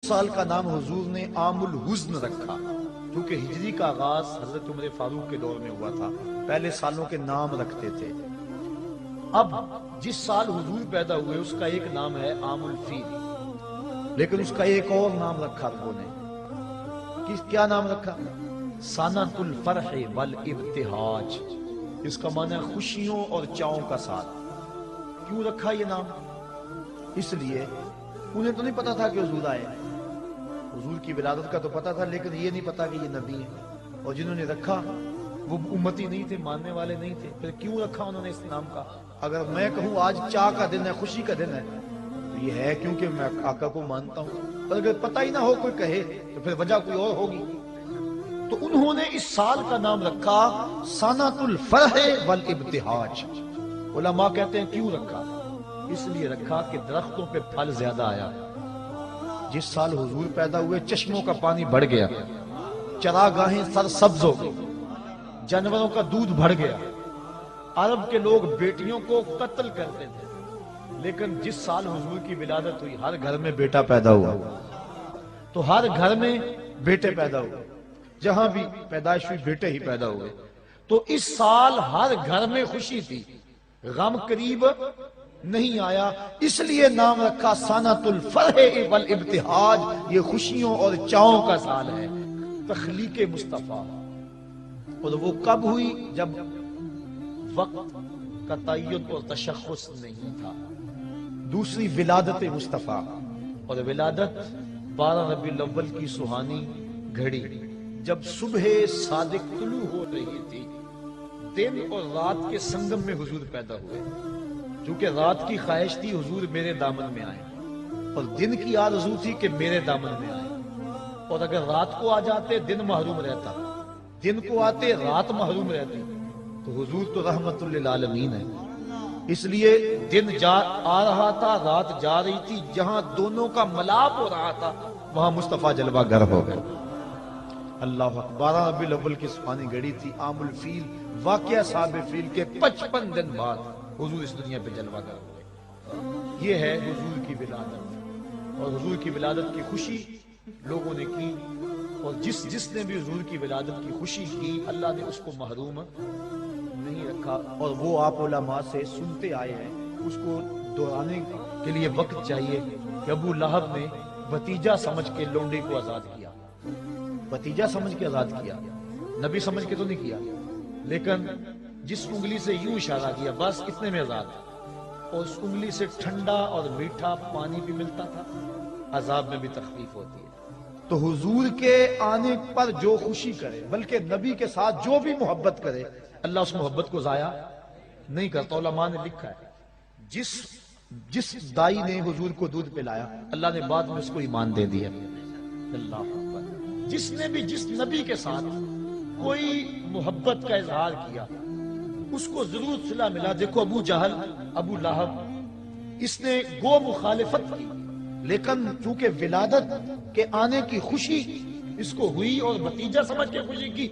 سال کا نام حضور نے عام الحزن رکھا کیونکہ ہجری کا آغاز حضرت عمر فاروق کے دور میں ہوا تھا۔ پہلے سالوں کے نام رکھتے تھے۔ اب جس سال حضور پیدا ہوئے اس کا ایک نام ہے عام الفیل، لیکن اس کا ایک اور نام رکھا لوگوں نے۔ کیا نام رکھا؟ سنۃ الفرح والابتہاج۔ اس کا معنی ہے خوشیوں اور چاؤں کا سال۔ کیوں رکھا یہ نام؟ اس لیے انہیں تو نہیں پتا تھا کہ حضور آئے، حضور کی ولادت کا تو پتا تھا، لیکن یہ نہیں پتا کہ یہ نبی ہے، اور جنہوں نے رکھا وہ امتی نہیں تھے، ماننے والے نہیں تھے۔ پھر کیوں رکھا انہوں نے اس نام کا؟ اگر میں کہوں آج چاہ کا دن ہے، خوشی کا دن ہے، تو یہ ہے کیونکہ میں آقا کو مانتا ہوں، پر اگر پتہ ہی نہ ہو کوئی کہے تو پھر وجہ کوئی اور ہوگی۔ تو انہوں نے اس سال کا نام رکھا سنۃ الفرح والابتہاج۔ علماء کہتے ہیں کیوں رکھا؟ اس لیے رکھا کہ درختوں پہ پھل زیادہ آیا۔ جس سال حضور پیدا ہوئے چشموں کا پانی بڑھ گیا، چراگاہیں سرسبز ہو گئی، جانوروں کا دودھ بڑھ گیا۔ عرب کے لوگ بیٹیوں کو قتل کرتے تھے، لیکن جس سال حضور کی ولادت ہوئی ہر گھر میں بیٹا پیدا ہوا، تو ہر گھر میں بیٹے پیدا ہوئے، جہاں بھی پیدائش ہوئی بیٹے ہی پیدا ہوئے۔ تو اس سال ہر گھر میں خوشی تھی، غم قریب نہیں آیا، اس لیے نام رکھا سنۃ الفرح والابتہاج۔ یہ خوشیوں اور چاؤں کا سال ہے، تخلیق مصطفیٰ۔ اور وہ کب ہوئی؟ جب وقت کا تعین اور تشخص نہیں تھا۔ دوسری ولادت مصطفیٰ، اور ولادت 12 ربیع الاول کی سہانی گھڑی، جب صبح صادق طلوع ہو رہی تھی، دن اور رات کے سنگم میں حضور پیدا ہوئے۔ چونکہ رات کی خواہش تھی حضور میرے دامن میں آئے، اور دن کی آرزو تھی کہ میرے دامن میں آئے۔ اور اگر رات کو آ جاتے دن محروم رہتا، دن کو آتے رات محروم رہتی، تو حضور تو رحمت للعالمین ہے۔ اس لیے دن آ رہا تھا، رات جا رہی تھی، جہاں دونوں کا ملاپ ہو رہا تھا وہاں مصطفیٰ جلوہ گر ہو گئے۔ اللہ اکبر۔ 12 ربیع الاول کی سہانی گھڑی تھی، عام الفیل، واقعہ صاحب فیل کے 55 دن بعد حضور اس دنیا پہ جلوہ گر ہوئے۔ یہ ہے حضور کی ولادت، اور حضور کی ولادت کی خوشی لوگوں نے کی، اور جس نے بھی حضور کی ولادت کی خوشی کی اللہ نے اس کو محروم نہیں رکھا۔ اور وہ آپ علماء سے سنتے آئے ہیں، اس کو دہرانے کے لیے وقت چاہیے کہ ابو لہب نے بھتیجا سمجھ کے لونڈی کو آزاد کیا، بھتیجا سمجھ کے آزاد کیا، نبی سمجھ کے تو نہیں کیا، لیکن جس انگلی سے یوں اشارہ کیا بس اتنے میں آزاد، اور اس انگلی سے ٹھنڈا اور میٹھا پانی بھی ملتا تھا، عذاب میں بھی تخفیف ہوتی ہے۔ تو حضور کے آنے پر جو خوشی کرے، بلکہ نبی کے ساتھ جو بھی محبت کرے، اللہ اس محبت کو ضائع نہیں کرتا۔ علماء نے لکھا ہے جس دائی نے حضور کو دودھ پلایا اللہ نے بعد میں اس کو ایمان دے دیا۔ اللہ اکبر۔ جس نے بھی جس نبی کے ساتھ کوئی محبت کا اظہار کیا اس کو ضرور صلہ ملا۔ دیکھو ابو جہل، ابو لہب، اس نے گو مخالفت کی، لیکن چونکہ ولادت کے آنے کی خوشی اس کو ہوئی اور بھتیجا سمجھ کے خوشی کی،